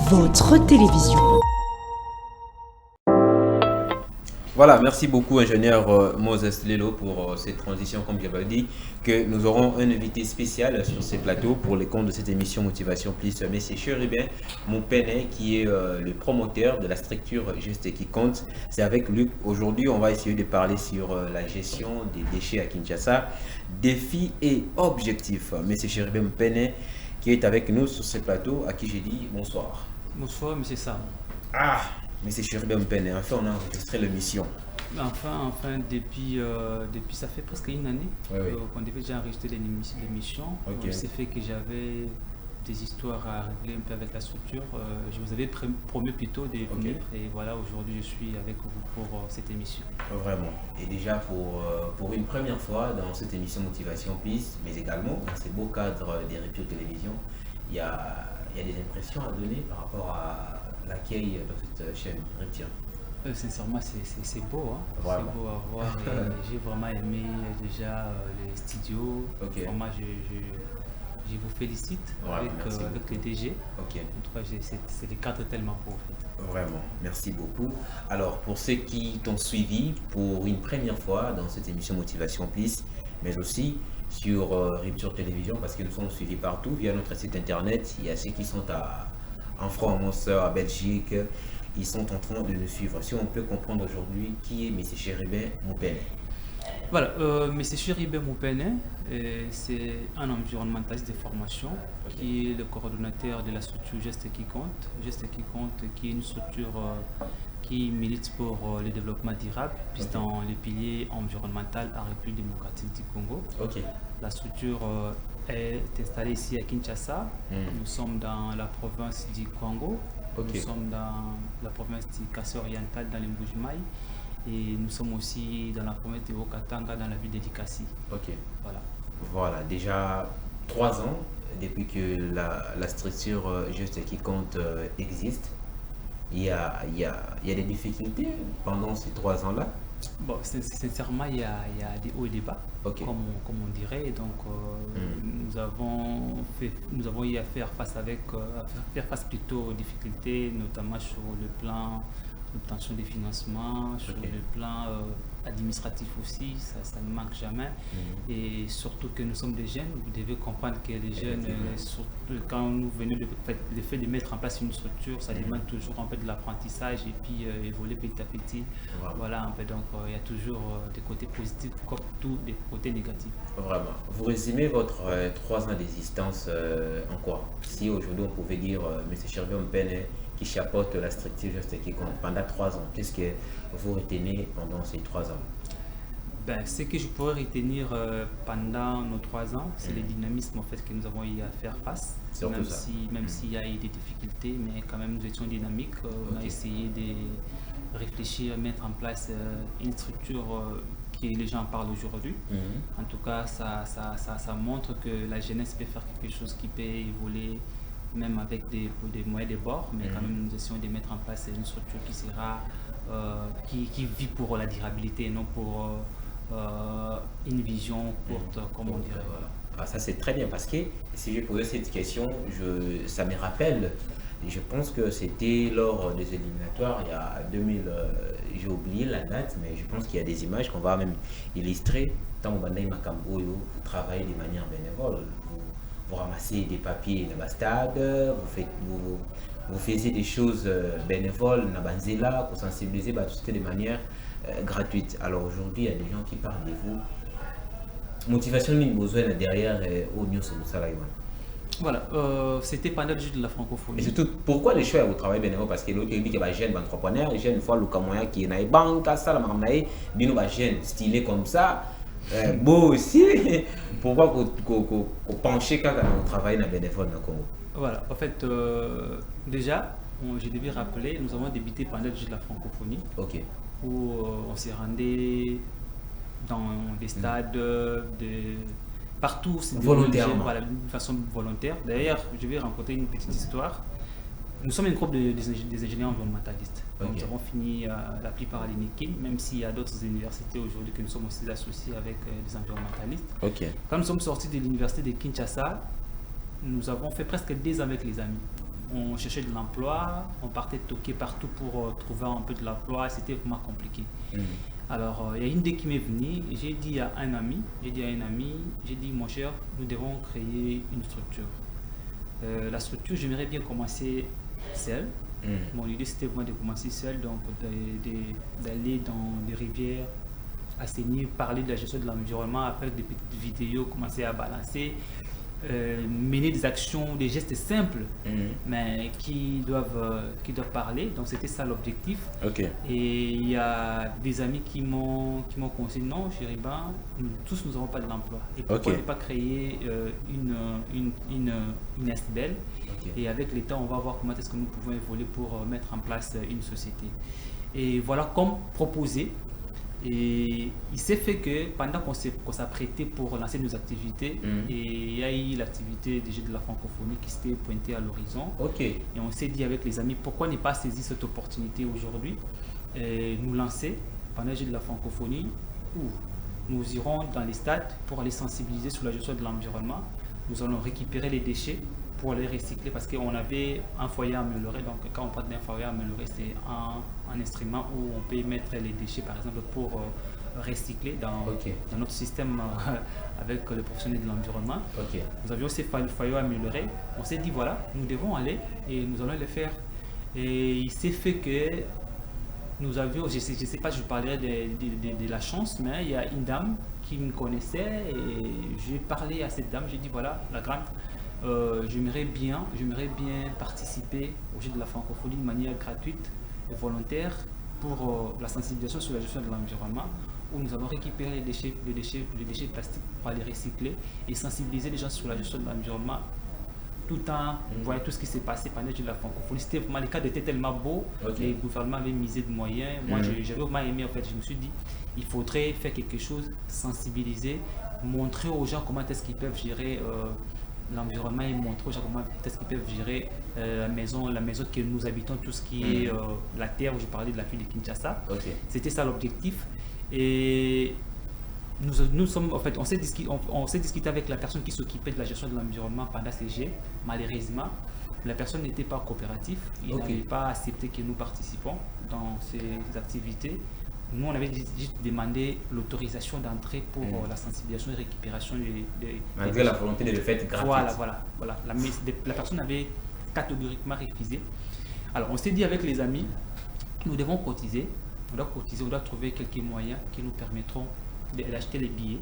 votre télévision. Voilà, merci beaucoup ingénieur Moses Lelo pour cette transition, comme j'avais dit, que nous aurons un invité spécial sur ces plateaux pour les comptes de cette émission Motivation Plus, M. Chérubin Moupene, qui est le promoteur de la structure Juste qui compte. C'est avec Luc. Aujourd'hui, on va essayer de parler sur la gestion des déchets à Kinshasa, défis et objectifs. M. Chérubin Moupene, qui est avec nous sur ces plateaux, à qui j'ai dit bonsoir. Bonsoir, monsieur Sam. Ah, mais c'est Chérubin Moupene. Enfin, on a enregistré l'émission. Enfin, depuis ça fait presque une année Oui. qu'on devait déjà enregistrer l'émission. Ok. C'est fait que j'avais des histoires à régler un peu avec la structure. Je vous avais promis plutôt de venir et voilà, aujourd'hui je suis avec vous pour cette émission. Vraiment. Et déjà pour une première fois dans cette émission Motivation Plus, mais également dans ces beaux cadres des Ruptures Télévision, il y a des impressions à donner par rapport à l'accueil dans cette chaîne Rupture. Sincèrement, c'est beau, hein? Voilà. C'est beau à voir. J'ai vraiment aimé déjà les studios. Ok. Vraiment, je vous félicite Ouais, merci avec les DG. Ok. En tout cas, c'est des cadres tellement beaux. En fait. Vraiment, merci beaucoup. Alors, pour ceux qui t'ont suivi pour une première fois dans cette émission Motivation Plus, mais aussi sur Rupture Télévision, parce que nous sommes suivis partout via notre site internet. Il y a ceux qui sont en France, à Belgique, ils sont en train de nous suivre. Si on peut comprendre aujourd'hui qui est M. Chérubin Moupene. Voilà, M. Chérubin Moupene, c'est un environnementaliste de formation qui est le coordonnateur de la structure Geste qui compte. Geste qui compte, qui est une structure qui milite pour le développement durable, puis dans les piliers environnementaux à République démocratique du Congo. La structure est installée ici à Kinshasa. Nous sommes dans la province du Congo. Nous sommes dans la province du Kassai oriental, dans les Mbuji-Mayi. Et nous sommes aussi dans la province de Haut-Katanga, dans la ville de Likasi. Voilà, déjà 3 ans depuis que la structure Juste qui compte existe. Il y a des difficultés pendant ces 3 ans-là. Bon, sincèrement, il y a des hauts et des bas, comme on dirait. Donc, nous avons eu à faire face plutôt aux difficultés, notamment sur le plan l'obtention des financements, sur le plan administratif aussi, ça ne manque jamais. Et surtout que nous sommes des jeunes, vous devez comprendre que les jeunes, quand nous venons le fait de mettre en place une structure, ça demande toujours un peu de l'apprentissage et puis évoluer petit à petit. Voilà un peu, donc il y a toujours des côtés positifs comme tous des côtés négatifs. Vraiment. Vous résumez votre 3 ans d'existence en quoi? Si aujourd'hui on pouvait dire M. Chérubin Moupene qui chapeaute la structure Juste qui compte pendant 3 ans, qu'est-ce que vous retenez pendant ces 3 ans? Ce que je pourrais retenir pendant nos 3 ans, c'est le dynamisme en fait, que nous avons eu à faire face. Même s'il y a eu des difficultés, mais quand même nous étions dynamiques. On a essayé de réfléchir, mettre en place une structure que les gens parlent aujourd'hui. En tout cas, ça montre que la jeunesse peut faire quelque chose qui peut évoluer même avec des moyens de bord, mais quand même nous essayons de mettre en place une structure qui sera qui vit pour la durabilité et non pour une vision courte, comme on dirait. Ah, ça c'est très bien parce que si j'ai posé cette question, ça me rappelle, je pense que c'était lors des éliminatoires, il y a 2000, j'ai oublié la date, mais je pense qu'il y a des images qu'on va même illustrer. Tant que vous travaillez de manière bénévole, vous ramassez des papiers dans le stade, vous faisiez des choses bénévoles, vous sensibilisez de manière gratuite. Alors aujourd'hui, il y a des gens qui parlent de vous. Motivation ni besoin derrière au news sur ça. Voilà, c'était pendant le jour de la francophonie. Et surtout, pourquoi les choix au travail bénévole? Parce que l'autre dit qu'il y a des jeunes entrepreneurs, jeunes fois le camoyen qui est dans les banques, ça, la marmaille, bien des jeunes stylés comme ça. Beau aussi, pourquoi qu'on penche quand on travaille dans le bénévole dans le Congo? Voilà, en fait, déjà, je devais rappeler, nous avons débuté pendant le jour de la francophonie, où on s'est rendu dans des stades partout, volontairement. Voilà, d'une façon volontaire. D'ailleurs, je vais raconter une petite histoire. Nous sommes un groupe des ingénieurs environnementalistes. Donc, nous avons fini la plupart à l'INEKIN, même s'il y a d'autres universités aujourd'hui que nous sommes aussi associés avec des environnementalistes. Quand nous sommes sortis de l'université de Kinshasa, nous avons fait presque 2 ans avec les amis. on cherchait de l'emploi, on partait toquer partout pour trouver un peu de l'emploi, c'était vraiment compliqué. Alors, il y a une idée qui m'est venue, j'ai dit à un ami, j'ai dit, mon cher, nous devons créer une structure. La structure, j'aimerais bien commencer seul. Mon idée, c'était vraiment de commencer seul, donc d'aller dans des rivières, assainir, parler de la gestion de l'environnement, après des petites vidéos, commencer à balancer, mener des actions, des gestes simples, mais qui doivent parler. Donc c'était ça l'objectif. Et il y a des amis qui m'ont conseillé, non, Chériba, nous tous nous n'avons pas de l'emploi. Et pourquoi ne pas créer une SBL et avec l'État, on va voir comment est-ce que nous pouvons évoluer pour mettre en place une société. Et voilà, comme proposé. Et il s'est fait que pendant qu'on s'apprêtait pour lancer nos activités, et il y a eu l'activité des Jeux de la francophonie qui s'était pointée à l'horizon. Et on s'est dit avec les amis, pourquoi ne pas saisir cette opportunité aujourd'hui et nous lancer pendant les Jeux de la francophonie où nous irons dans les stades pour aller sensibiliser sur la gestion de l'environnement. Nous allons récupérer les déchets pour les recycler parce qu'on avait un foyer amélioré. Donc quand on parle d'un foyer amélioré, c'est un instrument où on peut mettre les déchets par exemple pour recycler dans notre système avec les professionnels de l'environnement. Nous avions ces foyers améliorés. On s'est dit voilà, nous devons aller et nous allons les faire. Et il s'est fait que nous avions, je ne sais pas, je parlerai de la chance, mais il y a une dame qui me connaissait et j'ai parlé à cette dame, j'ai dit voilà, la grande, j'aimerais bien participer au Jeu de la francophonie de manière gratuite et volontaire pour la sensibilisation sur la gestion de l'environnement, où nous allons récupérer les déchets plastiques pour aller recycler et sensibiliser les gens sur la gestion de l'environnement, tout en voyant tout ce qui s'est passé pendant le Jeu de la francophonie. C'était vraiment, le cadre était tellement beau, et le gouvernement avait misé de moyens. Moi, j'avais vraiment aimé, en fait, je me suis dit, il faudrait faire quelque chose, sensibiliser, montrer aux gens comment est-ce qu'ils peuvent gérer l'environnement et montrer aux gens comment est-ce qu'ils peuvent gérer la maison que nous habitons, tout ce qui est la terre, où je parlais de la ville de Kinshasa. C'était ça l'objectif. Et nous sommes, en fait, on s'est discuté avec la personne qui s'occupait de la gestion de l'environnement pendant ces Jeux. Malheureusement, la personne n'était pas coopérative, il n'avait pas accepté que nous participons dans ces activités. Nous, on avait juste demandé l'autorisation d'entrée pour la sensibilisation et récupération malgré la volonté de le faire gratuit. Voilà. La personne avait catégoriquement refusé. Alors, on s'est dit avec les amis, nous devons cotiser. On doit trouver quelques moyens qui nous permettront d'acheter les billets.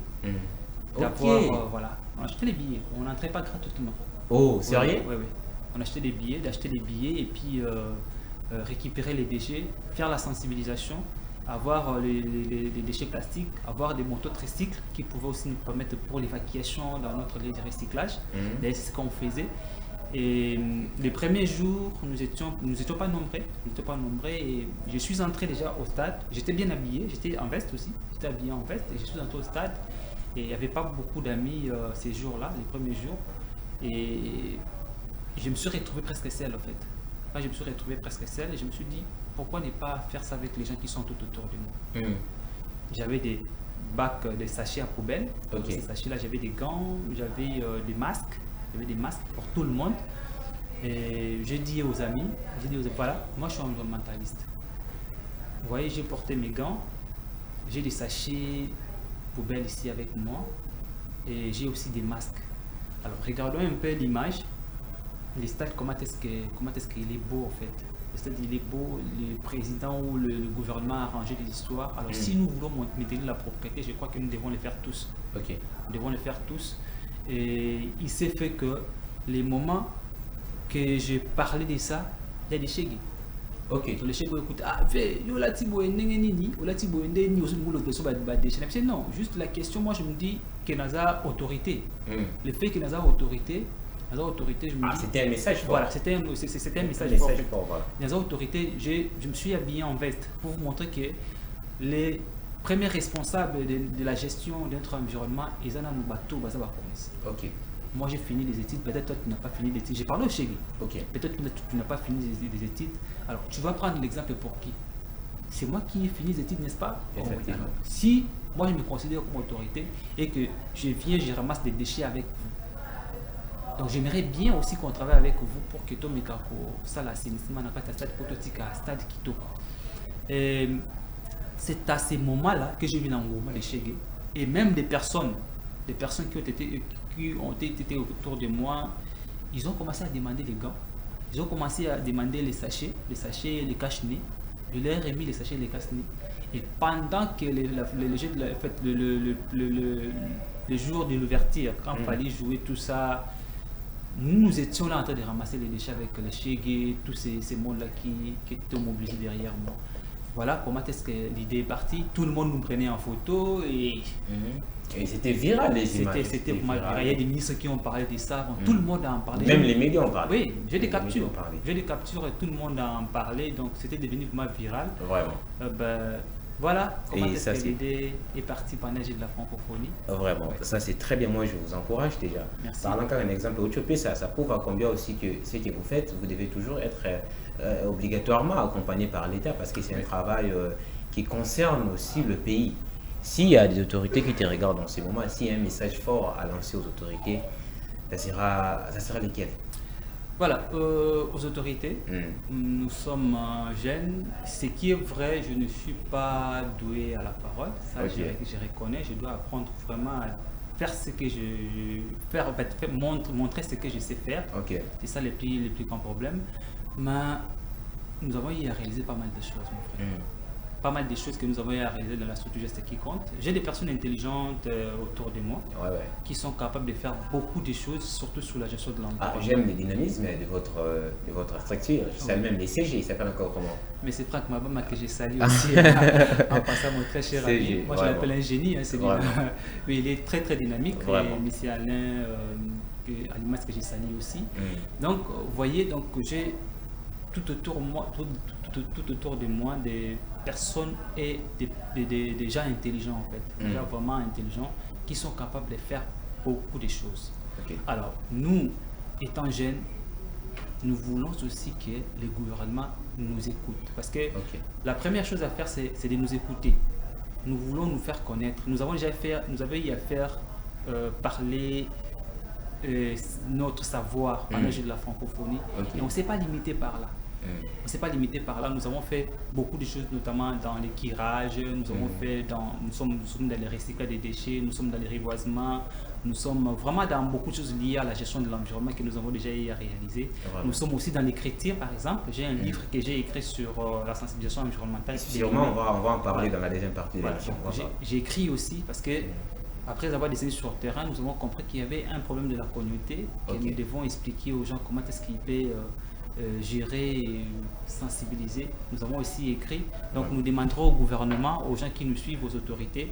Voilà. On achetait les billets, on n'entrait pas gratuitement. Oh, sérieux? Oui. On achetait des billets, et puis récupérer les déchets, faire la sensibilisation, avoir les déchets plastiques, avoir des motos tricycles qui pouvaient aussi nous permettre pour l'évacuation dans notre lieu de recyclage. D'ailleurs, c'est ce qu'on faisait. Et les premiers jours, nous étions pas nombreux, et je suis entré déjà au stade. J'étais bien habillé, j'étais en veste aussi, j'étais habillé en veste et je suis entré au stade. Et il n'y avait pas beaucoup d'amis ces jours-là, les premiers jours. Et je me suis retrouvé presque seul en fait. Je me suis retrouvé presque seul et je me suis dit, pourquoi ne pas faire ça avec les gens qui sont tout autour de moi. J'avais des bacs, des sachets à poubelle. Dans ces sachets-là, j'avais des gants, j'avais des masques. Il y avait des masques pour tout le monde. Et j'ai dit aux amis, voilà, moi je suis environnementaliste. Vous voyez, j'ai porté mes gants, j'ai des sachets poubelles ici avec moi et j'ai aussi des masques. Alors regardons un peu l'image. Le stade, comment est-ce qu'il est beau en fait. Le stade, il est beau, le président ou le gouvernement a arrangé des histoires. Alors si nous voulons maintenir la propriété, je crois que nous devons le faire tous. Nous devons le faire tous. Et il s'est fait que les moments que j'ai parlé de ça, il y a des chégues. Les chégues écoutent, non, juste la question, moi je me dis que Naza autorité. Le fait que Naza autorité, je me dis. C'était un message fort. Voilà, c'était un message fort. Voilà. Naza autorité, je me suis habillé en veste pour vous montrer que les premier responsable de la gestion de notre environnement, ils en ont bateau, Moi j'ai fini les études, peut-être toi tu n'as pas fini les études. J'ai parlé au Chégué. Peut-être que tu n'as pas fini les études. Alors tu vas prendre l'exemple pour qui? C'est moi qui ai fini les études, n'est-ce pas? Si moi je me considère comme autorité et que je viens, je ramasse des déchets avec vous. Donc j'aimerais bien aussi qu'on travaille avec vous pour que Tomika ça l'assainissement n'a pas de stade prototype à stade Kitoko. C'est à ces moments-là que j'ai vu l'engouement de Chegué et même des personnes qui ont été autour de moi, ils ont commencé à demander les gants, ils ont commencé à demander les sachets, les cache-nez. Je leur ai mis les sachets, les cache-nez. Et pendant que le jour de l'ouverture, quand il fallait jouer tout ça, nous étions là en train de ramasser les déchets avec les Chegué, tous ces mondes-là qui étaient mobilisés derrière moi. Voilà comment est-ce que l'idée est partie. Tout le monde nous prenait en photo et c'était viral les images. C'était viral. Il y a des ministres qui ont parlé de ça. Bon, tout le monde en parlait. Même les médias en parlaient. Oui, j'ai des captures. J'ai des captures et tout le monde en parlait. Donc c'était devenu vraiment viral. Vraiment. Voilà comment est-ce que l'idée est partie pendant l'âge de la francophonie. Vraiment, ça c'est très bien. Moi je vous encourage déjà. Merci. Parlant encore un exemple, ça prouve à combien aussi que ce que vous faites, vous devez toujours être obligatoirement accompagné par l'État parce que c'est un travail qui concerne aussi le pays. S'il y a des autorités qui te regardent dans ces moments, s'il y a un message fort à lancer aux autorités, ça sera lesquelles? Voilà, aux autorités, nous sommes jeunes. Ce qui est vrai, je ne suis pas doué à la parole. Ça, je reconnais. Je dois apprendre vraiment à faire ce que montrer ce que je sais faire. C'est ça le plus grand problème. Mais nous avons eu à réaliser pas mal de choses, mon frère. Pas mal de choses que nous avons eu à réaliser dans la structure Geste qui compte. J'ai des personnes intelligentes autour de moi qui sont capables de faire beaucoup de choses, surtout sur la gestion de l'environnement. J'aime le dynamisme de votre structure. C'est même les CG, il s'appelle encore comment? Mais c'est Franck Mabama que j'ai salué aussi en passant à mon très cher ami. Moi je l'appelle un génie, mais il est très très dynamique. Et M. Alain, à l'image que j'ai salué aussi. Donc vous voyez, j'ai tout autour de moi des personnes et des gens intelligents en fait, des gens vraiment intelligents qui sont capables de faire beaucoup de choses. Alors nous, étant jeunes, nous voulons aussi que le gouvernement nous écoute parce que la première chose à faire c'est de nous écouter. Nous voulons nous faire connaître. Nous avons eu à faire parler notre savoir pendant l'âge de la francophonie et on ne s'est pas limité par là. On ne s'est pas limité par là, nous avons fait beaucoup de choses, notamment dans les tirages, nous sommes dans les recyclages des déchets, nous sommes dans les reboisements, nous sommes vraiment dans beaucoup de choses liées à la gestion de l'environnement que nous avons déjà eu à réaliser. Nous sommes aussi dans l'écriture, par exemple. J'ai un livre que j'ai écrit sur la sensibilisation environnementale. Sûrement, on va en parler dans la deuxième partie de l'émission. J'ai écrit aussi parce que après avoir décidé sur le terrain, nous avons compris qu'il y avait un problème de la communauté que nous devons expliquer aux gens comment est-ce qu'ils peuvent gérer et sensibiliser. Nous avons aussi écrit, donc nous demanderons au gouvernement, aux gens qui nous suivent, aux autorités,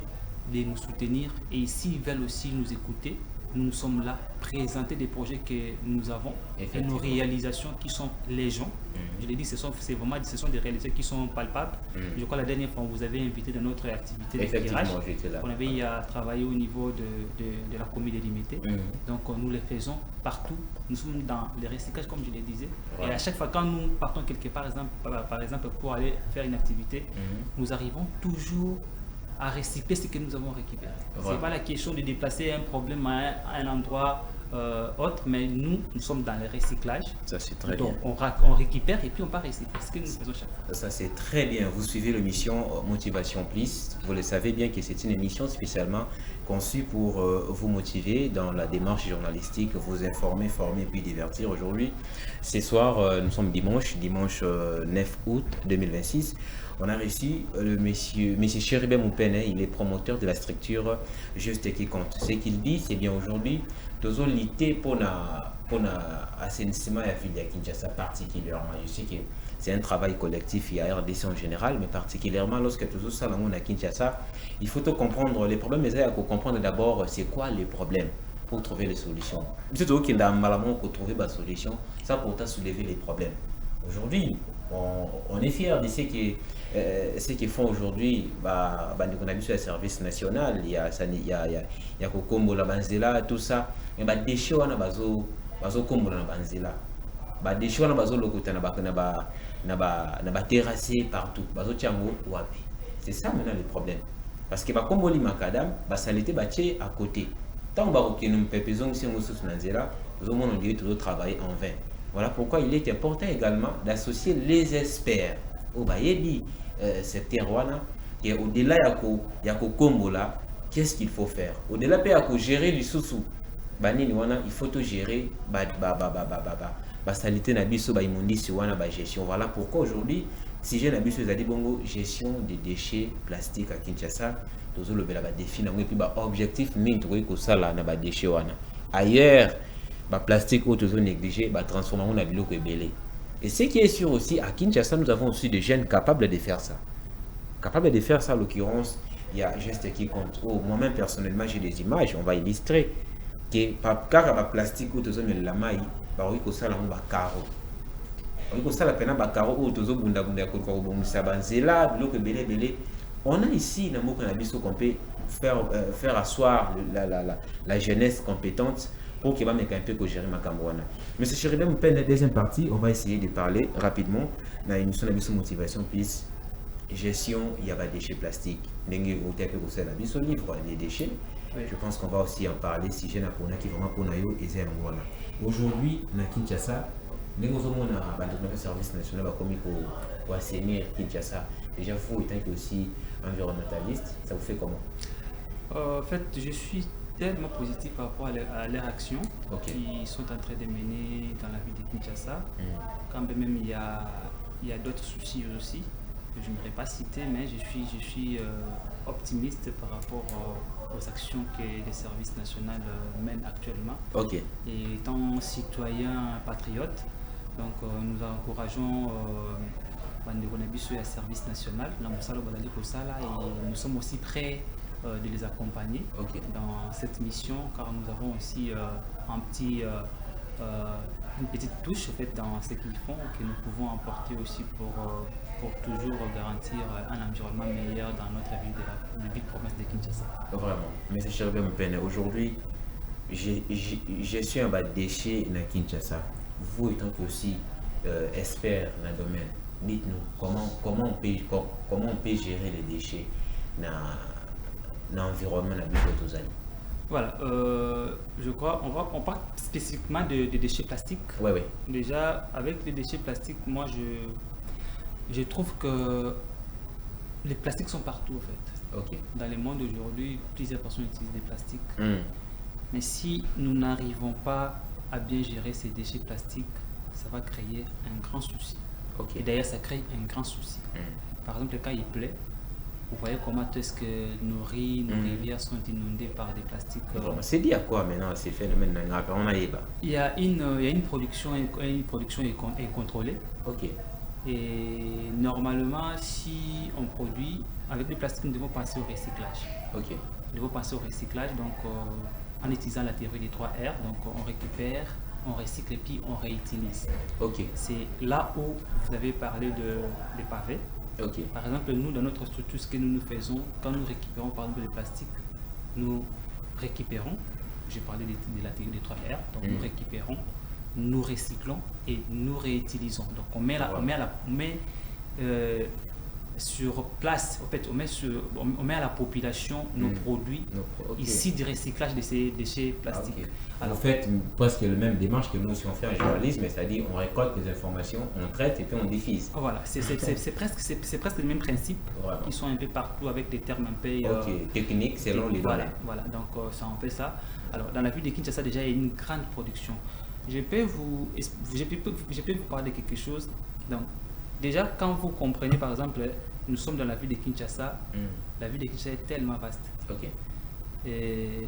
de nous soutenir et s'ils veulent aussi nous écouter, nous sommes là, présenter des projets que nous avons et nos réalisations qui sont légion. Je l'ai dit, ce sont des réalisations qui sont palpables. Je crois la dernière fois, on vous avait invité dans notre activité de tirage. On avait eu à travailler au niveau de la commune délimitée. Donc nous les faisons partout. Nous sommes dans les recyclages, comme je le disais. Et à chaque fois, quand nous partons quelque part, par exemple pour aller faire une activité, nous arrivons toujours à recycler ce que nous avons récupéré. Ce n'est pas la question de déplacer un problème à un endroit autre, mais nous sommes dans le recyclage. Ça, c'est très donc, bien. On récupère et puis on part recycler ce que nous faisons chaque fois. Ça, c'est très bien. Vous suivez l'émission Motivation Plus. Vous le savez bien que c'est une émission spécialement conçue pour vous motiver dans la démarche journalistique, vous informer, former puis divertir. Aujourd'hui, ce soir, nous sommes dimanche 9 août 2026. On a reçu le monsieur Chéribé Moupene, il est promoteur de la structure Juste qui compte. Ce qu'il dit, c'est bien aujourd'hui, nous avons lutter pour l'assainissement et la filière Kinshasa particulièrement. Je sais que c'est un travail collectif, il y a RDC en général, mais particulièrement lorsque tout ça à Kinshasa, il faut comprendre les problèmes, mais il faut comprendre d'abord c'est quoi les problèmes pour trouver les solutions. C'est tout qui a malamment pour trouver la solution, ça pour soulever les problèmes. Aujourd'hui, on est fiers de ce qu'ils font aujourd'hui. On a vu sur le service national, il y a Kokombo, la Banzela, tout ça. Mais les déchets, on a bazo Kombo la Banzela. Les déchets, on a bazo Lokota, on a terrassé partout. Bazo Tiango, Wapi. C'est ça maintenant le problème. Parce que Kombo li Makadam, salité à côté. Tant que nous pépésons si nous sommes dans Tout le monde on dit toujours travailler en vain. Voilà pourquoi il est important également d'associer les experts au Bayedi, secteur Wana, qui est au-delà de Kombo là, qu'est-ce qu'il faut faire? Au-delà de gérer les sous-sous, il faut tout gérer, salité na biso ba immondice wana ba gestion. Voilà pourquoi aujourd'hui si j'ai na biso ezali bongo gestion des déchets plastiques à Kinshasa, tozo lobela ba défi na et puis ba objectif nini tokoki kosala na ba déchets wana. Ailleurs ba plastique ou tozo négligé ba transformer na biloko ebele. Et ce qui est sûr aussi à Kinshasa, nous avons aussi des jeunes capables de faire ça. Capables de faire ça, en l'occurrence, il y a juste qui compte. Oh, moi-même personnellement, j'ai des images, on va illustrer que car ba plastique ou tozo la maille oui que ça là on va carreau oui que ça la peine ba carreau ou tozo bunda bunda ko ko bomisa banzela biloko belé on a ici na moko na biso qu'on peut faire asseoir la jeunesse compétente pour qu'il va mettre un peu que gérer ma camouana. Monsieur Chéribem, peine la deuxième partie, on va essayer de parler rapidement dans une émission de motivation plus gestion il y a pas de déchets plastiques n'engue au tête que c'est la biso livre les déchets. Oui. Je pense qu'on va aussi en parler si j'ai un qui vraiment pour nayo et c'est un aujourd'hui na Kinshasa nous avons un service national comme pour assainir Kinshasa. Déjà vous étant que aussi environnementaliste, ça vous fait comment? En fait, je suis tellement positif par rapport à leurs actions qui sont en train de mener dans la ville de Kinshasa. Quand même il y a d'autres soucis aussi que je ne voudrais pas citer, mais je suis optimiste par rapport aux actions que les services nationaux mènent actuellement. Et étant citoyen patriote, donc nous encourageons les services nationaux et nous sommes aussi prêts de les accompagner dans cette mission, car nous avons aussi une petite touche en fait, dans ce qu'ils font que nous pouvons apporter aussi pour toujours garantir un environnement meilleur dans notre ville province de Kinshasa. Vraiment. Mais c'est cher Mpene. Aujourd'hui, je suis un déchet dans Kinshasa. Vous étant aussi expert dans le domaine, dites-nous comment on peut gérer les déchets dans l'environnement de la. Voilà, je crois, on parle spécifiquement de déchets plastiques. Oui. Déjà, avec les déchets plastiques, moi je trouve que les plastiques sont partout en fait. Dans le monde aujourd'hui, plusieurs personnes utilisent des plastiques. Mais si nous n'arrivons pas à bien gérer ces déchets plastiques, ça va créer un grand souci. Et d'ailleurs, ça crée un grand souci. Par exemple, quand il pleut, vous voyez comment est-ce que nos rivières sont inondées par des plastiques. C'est dit à quoi maintenant ces phénomènes? Il y a une production incontrôlée. Et normalement, si on produit avec des plastiques, nous devons penser au recyclage. Nous devons penser au recyclage donc, en utilisant la théorie des 3 R. Donc on récupère, on recycle et puis on réutilise. C'est là où vous avez parlé des pavés. Par exemple, nous, dans notre structure, ce que nous faisons, quand nous récupérons par exemple les plastiques, nous récupérons, j'ai parlé de la théorie des 3 R, donc nous récupérons, nous recyclons et nous réutilisons. Donc on met sur place, en fait, on met à la population nos produits ici du recyclage de ces déchets plastiques. Alors, en fait, presque le même démarche que nous aussi on fait en journalisme, c'est-à-dire on récolte les informations, on traite et puis on diffuse. Voilà, c'est presque le même principe qui sont un peu partout avec des termes un peu techniques selon les voilà, donc c'est un peu ça. Alors dans la ville de Kinshasa déjà il y a une grande production. Je peux vous parler de quelque chose. Donc, déjà, quand vous comprenez, par exemple, nous sommes dans la ville de Kinshasa, la ville de Kinshasa est tellement vaste. Et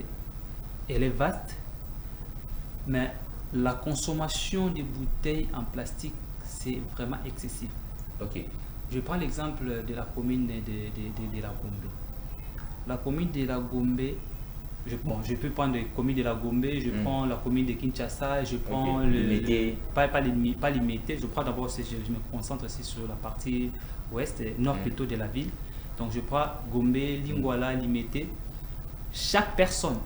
elle est vaste, mais la consommation des bouteilles en plastique, c'est vraiment excessif. Je prends l'exemple de la commune de la Gombe. La commune de la Gombe, je peux prendre la commune de la Gombe, je prends la commune de Kinshasa, je prends pas limité, je prends d'abord, je me concentre aussi sur la partie ouest, nord plutôt de la ville. Donc je prends Gombe, Lingwala, Limité. Chaque personne,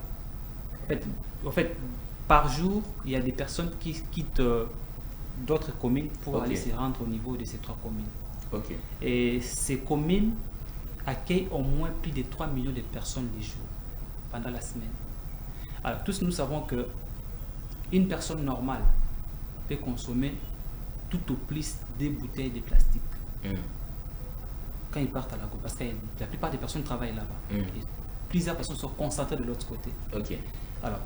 en fait, par jour, il y a des personnes qui quittent d'autres communes pour aller se rendre au niveau de ces 3 communes. Et ces communes accueillent au moins plus de 3 millions de personnes les jours pendant la semaine. Alors tous nous savons que Une personne normale peut consommer tout au plus 2 bouteilles de plastique. Quand ils partent à la go, parce que la plupart des personnes travaillent là-bas. Et plusieurs personnes sont concentrées de l'autre côté. Alors,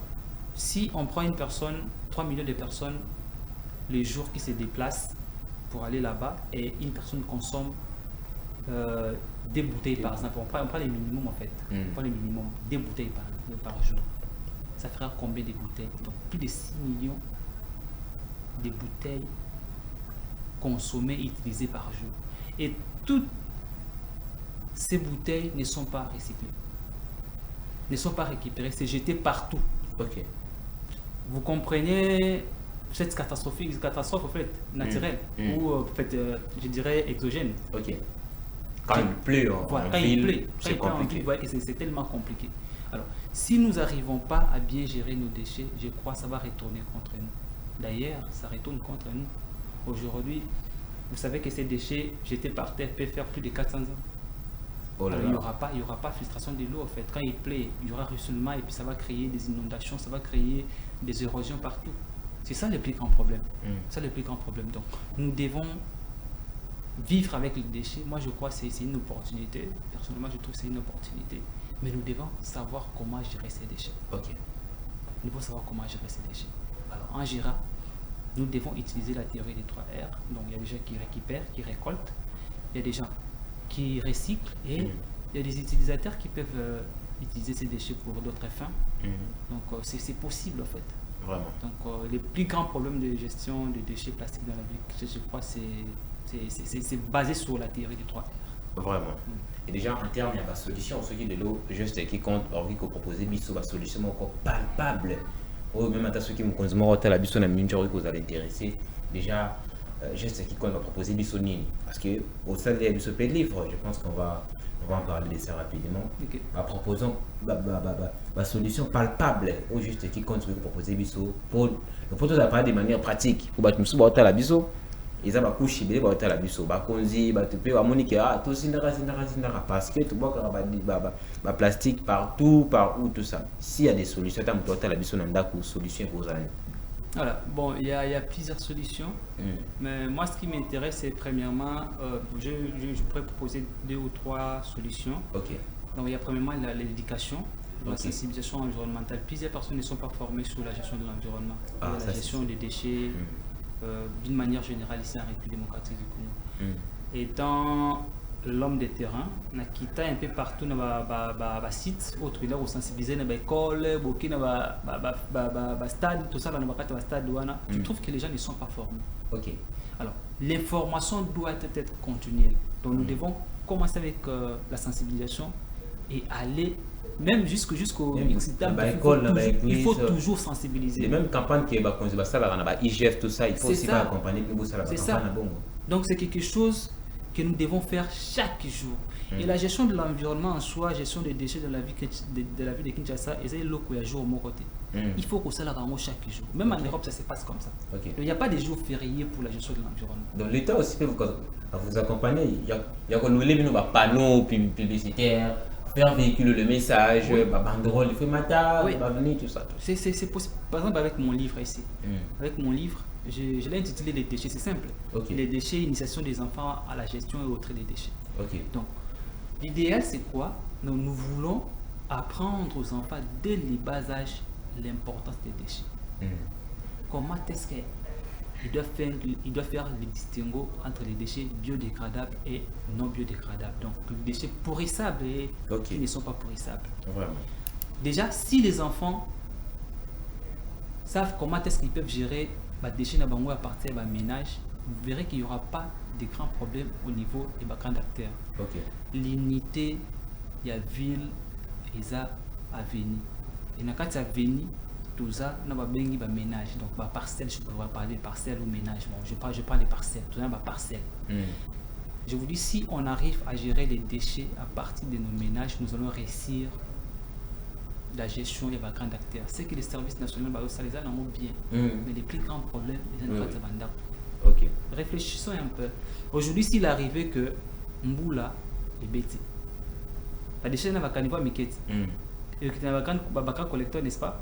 si on prend une personne, 3 millions de personnes, les jours qui se déplacent pour aller là-bas, et une personne consomme 2 bouteilles par exemple, on prend les minimums en fait, on prend les minimums, 2 bouteilles par jour. Ça fera combien de bouteilles? Donc plus de 6 millions de bouteilles consommées et utilisées par jour. Et toutes ces bouteilles ne sont pas recyclées, ne sont pas récupérées, c'est jeté partout. Vous comprenez cette catastrophe en fait, naturelle ou en fait, je dirais exogène. Quand il pleut en ville, c'est compliqué. Vous voyez que c'est tellement compliqué. Alors, si nous n'arrivons pas à bien gérer nos déchets, je crois que ça va retourner contre nous. D'ailleurs, ça retourne contre nous. Aujourd'hui, vous savez que ces déchets jetés par terre peuvent faire plus de 400 ans. Alors, il n'y aura pas filtration de l'eau en fait. Quand il pleut, il y aura ruissellement et puis ça va créer des inondations, ça va créer des érosions partout. C'est ça le plus grand problème. C'est le plus grand problème. Donc, nous devons vivre avec les déchets. Moi, je crois que c'est une opportunité. Personnellement, je trouve que c'est une opportunité. Mais nous devons savoir comment gérer ces déchets. Nous devons savoir comment gérer ces déchets. Alors, en gérant, nous devons utiliser la théorie des 3 R. Donc, il y a des gens qui récupèrent, qui récoltent. Il y a des gens qui recyclent et il y a des utilisateurs qui peuvent utiliser ces déchets pour d'autres fins. Donc, c'est possible en fait. Vraiment. Donc, le plus grand problème de gestion des déchets plastiques dans la vie, je crois, c'est basé sur la théorie des 3 R. Vraiment. Et déjà, en termes, il y a la solution, ceux qui de l'eau, juste qui compte, qui proposer une solution encore palpable. Ou même à ceux qui me consomment, la biso, vous allez intéresser. Déjà, juste qui compte, va proposer bisonine. Parce que au sein de ce pays de livre, je pense qu'on va en parler de ça rapidement. En proposant la solution palpable, ou juste qui compte, proposer biso. Pour tout ça, de manière pratique. Pour battre la biso. Ils ont couché les boîtes à la biso, bakonzi, batupé, monique, tout ça, parce que tout le plastique partout, par où tout ça. S'il y a des solutions, tu as la biso, solution pour ça. Voilà, bon, il y a plusieurs solutions, mais moi ce qui m'intéresse, c'est premièrement, je pourrais proposer 2 ou 3 solutions. Donc il y a premièrement l'éducation, la sensibilisation environnementale. Plusieurs personnes ne sont pas formées sur la gestion de l'environnement, la gestion des déchets. D'une manière générale ici en République démocratique du Congo. Étant l'homme de terrain, on a quitté un peu partout dans les sites, autres là, on sensibiliser dans les écoles, dans les stades, tout ça, dans les stades, tu trouves que les gens ne sont pas formés. Alors, l'information doit être continuelle. Donc, nous devons commencer avec la sensibilisation et aller même jusqu'au il faut toujours sensibiliser. Les mêmes campagnes qui IGF, tout ça, il faut aussi accompagner ça. Donc c'est quelque chose que nous devons faire chaque jour. Et la gestion de l'environnement en soi, gestion des déchets de la ville de Kinshasa, et c'est là qu'il y a jour au mon côté. Il faut que ça la rende chaque jour. Même en Europe, ça se passe comme ça. Donc il n'y a pas de jours fériés pour la gestion de l'environnement. Donc l'État aussi peut vous accompagner. Il y a des panneaux publicitaires. Faire véhiculer le message, banderole, il faut venir, tout ça. C'est possible. Par exemple, avec mon livre ici. Avec mon livre, je l'ai intitulé Les déchets, c'est simple. Les déchets, initiation des enfants à la gestion et au trait des déchets. Donc, l'idéal, c'est quoi? Nous voulons apprendre aux enfants dès le bas âge l'importance des déchets. Comment est-ce qu'il doit faire le distinguo entre les déchets biodégradables et non biodégradables. Donc, les déchets pourrissables et qui ne sont pas pourrissables. Vraiment. Déjà, si les enfants savent comment est-ce qu'ils peuvent gérer les déchets à partir de ménage, vous verrez qu'il n'y aura pas de grands problèmes au niveau des grands acteurs. L'unité, il y a ville, et ça, avenue. Et dans le cas de avenue, tout ça, on a besoin de ménage. Donc, parcelle, je peux parler de parcelle ou ménage. Bon, je parle de parcelle. Tout ça, parcelle. Je vous dis, si on arrive à gérer les déchets à partir de nos ménages, nous allons réussir la gestion des grands acteurs. C'est que les services nationaux, ça les a bien. Mais les plus grands problèmes, ils n'ont pas de Réfléchissons un peu. Aujourd'hui, s'il arrivait que Mboula est bêté, la déchet n'a pas qu'à niveau et que tu as un collecteur, n'est-ce pas?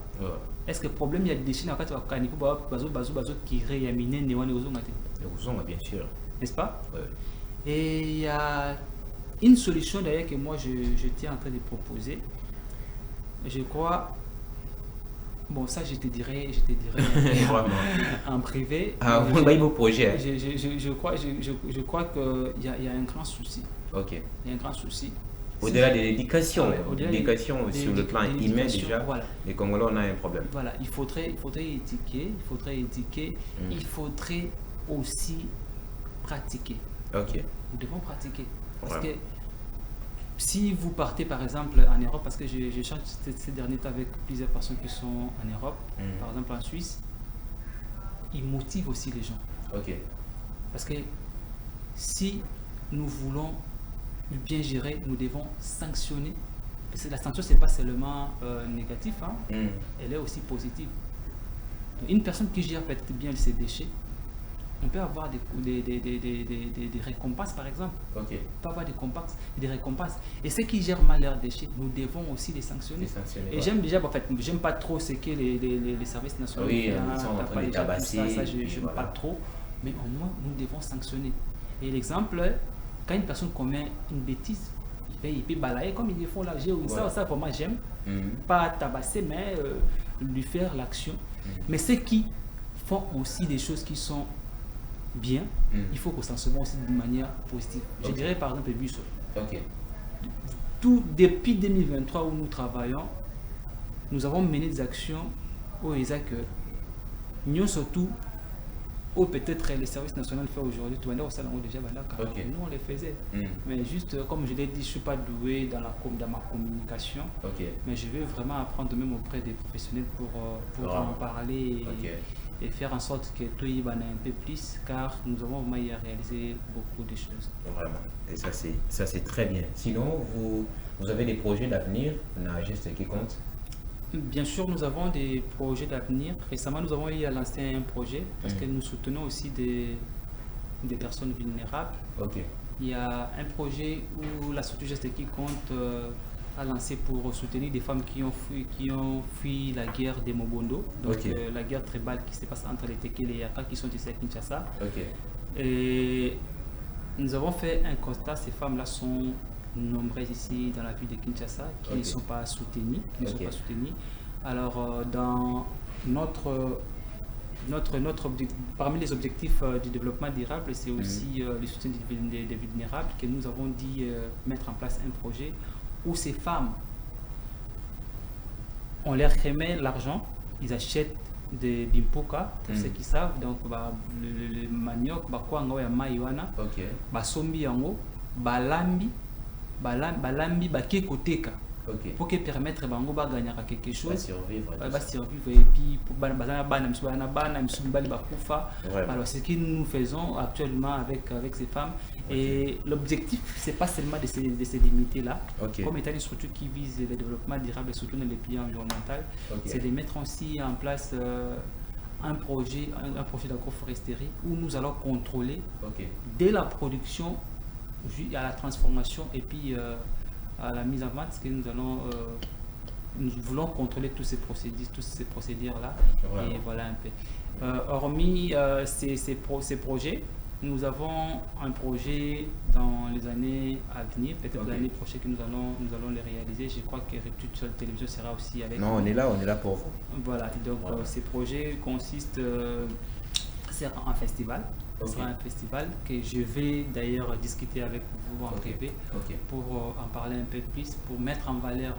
Est-ce que le problème, il y a des déchets dans le niveau qui réamine les bien sûr. N'est-ce pas? Et il y a une solution d'ailleurs que moi je tiens en train de proposer. Je crois. Bon, ça je te dirais en privé. Ah, on va y vos projets. Je crois qu'il y a un grand souci. Ok. Il y a un grand souci. Au-delà de l'éducation, sur le plan humain déjà, voilà. Les Congolais, on a un problème. Voilà, il faudrait éduquer, il faudrait aussi pratiquer. Ok. Nous devons pratiquer. Parce que si vous partez par exemple en Europe, parce que je change ces derniers temps avec plusieurs personnes qui sont en Europe, par exemple en Suisse, ils motivent aussi les gens. Ok. Parce que si nous voulons bien gérer, nous devons sanctionner. Parce que la sanction, ce n'est pas seulement négatif, hein, elle est aussi positive. Donc, une personne qui gère peut-être bien ses déchets, on peut avoir des récompenses par exemple. Ok. On peut avoir des récompenses. Et ceux qui gèrent mal leurs déchets, nous devons aussi les sanctionner. Et j'aime déjà, en fait, j'aime pas trop ce que les services nationaux font, les tabasser. Ça, je n'aime pas trop. Mais au moins, nous devons sanctionner. Et l'exemple, quand une personne commet une bêtise, il peut balayer comme ils le font là. Ça vraiment j'aime. Pas tabasser, mais lui faire l'action. Mais ceux qui font aussi des choses qui sont bien, il faut qu'on s'en se aussi d'une manière positive. Je dirais par exemple Busso. Depuis 2023 où nous travaillons, nous avons mené des actions au Isaac, nous surtout, ou peut-être les services nationaux le font aujourd'hui, tout le monde déjà, nous on les faisait. Mais juste comme je l'ai dit, je ne suis pas doué dans ma communication, mais je vais vraiment apprendre même auprès des professionnels pour en parler. Et faire en sorte que tout y va un peu plus, car nous avons vraiment réalisé beaucoup de choses. Vraiment, et ça c'est très bien. Sinon, vous avez des projets d'avenir, on a juste qui compte? Bien sûr, nous avons des projets d'avenir. Récemment, nous avons eu à lancer un projet parce que nous soutenons aussi des personnes vulnérables. Il y a un projet où la structure Geste qui compte a lancé pour soutenir des femmes qui ont fui la guerre des Mobondo, donc la guerre tribale qui se passe entre les Teke et les Yaka qui sont ici à Kinshasa. Et nous avons fait un constat, ces femmes-là sont nombreuses ici dans la ville de Kinshasa qui ne sont pas soutenues. Alors dans parmi les objectifs du développement durable, c'est aussi le soutien des vulnérables que nous avons dit mettre en place un projet où ces femmes, on leur remet l'argent, ils achètent des bimpoka, pour ceux qui savent, donc le manioc, quoi en ya maiwana, sombi yango, balambi, bakekoteka. Pour que permettre bango ba gagner quelque chose, va survivre et puis pour alors c'est ce que nous faisons actuellement avec ces femmes. Et l'objectif c'est pas seulement de se limiter là, comme étant une structure qui vise le développement durable et surtout dans les pays environnementaux, c'est de mettre aussi en place un projet d'agroforesterie où nous allons contrôler dès la production à la transformation et puis à la mise en vente, ce que nous voulons contrôler tous ces procédures là. Et voilà un peu. Hormis ces projets, nous avons un projet dans les années à venir, peut-être l'année prochaine que nous allons les réaliser. Je crois que Rupture sur la télévision sera aussi avec nous. On est là pour vous. Voilà, donc ces projets consistent c'est un festival. Ce sera un festival que je vais d'ailleurs discuter avec vous en privé pour en parler un peu plus, pour mettre en valeur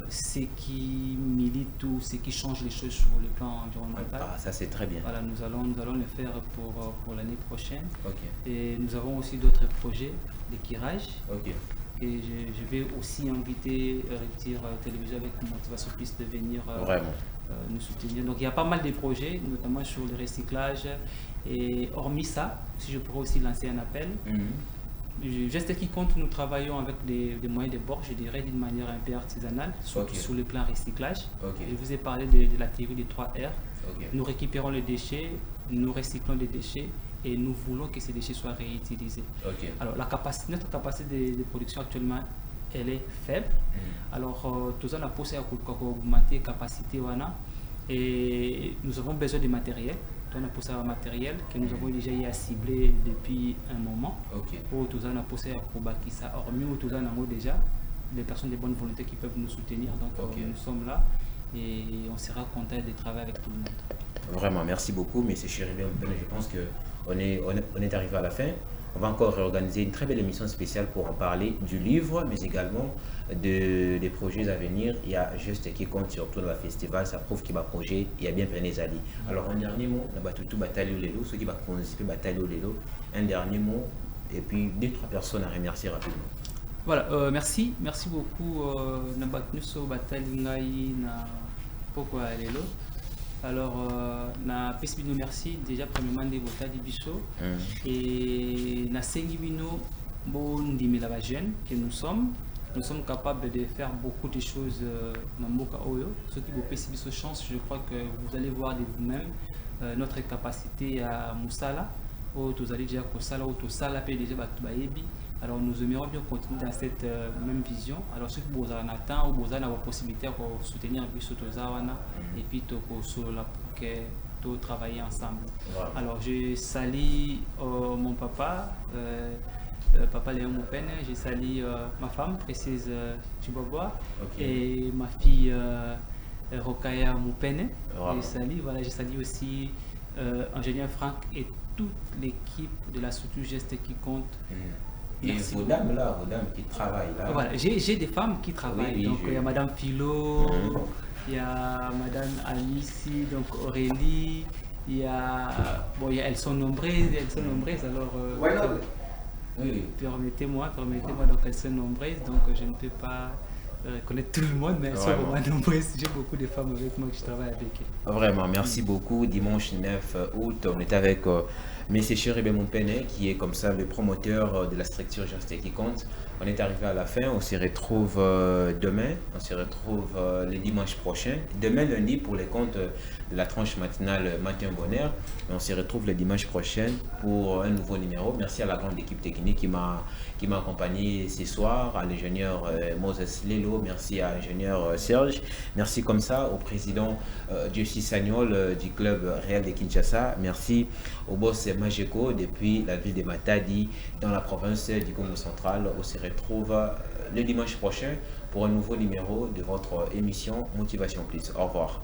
ce qui milite ou ce qui change les choses sur le plan environnemental. Ça c'est très bien. Voilà, nous allons le faire pour l'année prochaine. Et nous avons aussi d'autres projets de tirage. Et je vais aussi inviter Rupture Télévision avec Motivation Plus de venir nous soutenir. Donc il y a pas mal de projets, notamment sur le recyclage. Et hormis ça, si je pourrais aussi lancer un appel, Geste qui compte, nous travaillons avec des moyens de bord, je dirais d'une manière un peu artisanale, surtout sur le plan recyclage. Je vous ai parlé de la théorie des 3 R. Nous récupérons les déchets, nous recyclons les déchets et nous voulons que ces déchets soient réutilisés. Alors notre capacité de production actuellement elle est faible. Alors, tout ça, on a poussé à augmenter la capacité. Et nous avons besoin de matériel. On a poussé à matériel que nous avons déjà ciblé depuis un moment. Pour tout ça, on a poussé à Koubaki ça. Hormis tout ça, on a déjà des personnes de bonne volonté qui peuvent nous soutenir. Donc, nous sommes là et on sera content de travailler avec tout le monde. Vraiment, merci beaucoup, M. Chéribé. Je pense qu'on est arrivé à la fin. On va encore réorganiser une très belle émission spéciale pour en parler du livre, mais également des projets à venir. Il y a juste qui compte surtout dans le festival, ça prouve qu'il y a un projet, il y a bien plein Ali. Alors, un dernier mot, on a tout bataille au Lelo, ceux qui vont participer bataille au Lelo. Un dernier mot, et puis 2-3 personnes à remercier rapidement. Voilà, merci beaucoup. Na batnuso bataille ngai na pourquoi Lelo. Alors, na Pesbino merci déjà premièrement de voter du bicho et na Sengibino bon dimela la jeune que nous sommes capables de faire beaucoup de choses dans Mboka Oyo. Ceux qui vous Pesbiso chance, je crois que vous allez voir de vous-même notre capacité à Moussala, ou tous allez dire que Sala ou tout Sala peut déjà Batubayebi. Alors nous aimerions bien continuer dans cette même vision. Alors ceux qui vous en attendent ou vous avez la possibilité de soutenir Bissotozawana et puis de travailler ensemble. Wow. Alors je salue mon papa, papa Léon Moupene, je salue ma femme précise Chiboboa et ma fille Rokaya Moupene. Wow. Je salue aussi ingénieur Franck et toute l'équipe de la structure Geste qui compte. Et vos dames là, vos dames qui travaillent là. Voilà, j'ai des femmes qui travaillent. Oui, donc il y a Madame Philo, il y a Madame Alice, donc Aurélie, il y a elles sont nombreuses, alors permettez-moi, donc elles sont nombreuses, donc je ne peux pas connaître tout le monde, mais elles sont vraiment nombreuses. J'ai beaucoup de femmes avec moi que je travaille avec elles. Vraiment, merci beaucoup. Dimanche 9 août, on est avec M. Chéribé Moupene, qui est comme ça le promoteur de la structure Geste qui compte. On est arrivé à la fin, on se retrouve demain, on se retrouve le dimanche prochain. Demain lundi pour les comptes de la tranche matinale Matin Bonheur. On se retrouve le dimanche prochain pour un nouveau numéro. Merci à la grande équipe technique qui m'a accompagné ce soir, à l'ingénieur Moses Lelo, merci à l'ingénieur Serge, merci comme ça au président Dieusi Sagnol du club Real de Kinshasa, merci au boss Majeko depuis la ville de Matadi dans la province du Congo central. On se retrouve le dimanche prochain pour un nouveau numéro de votre émission Motivation Plus. Au revoir.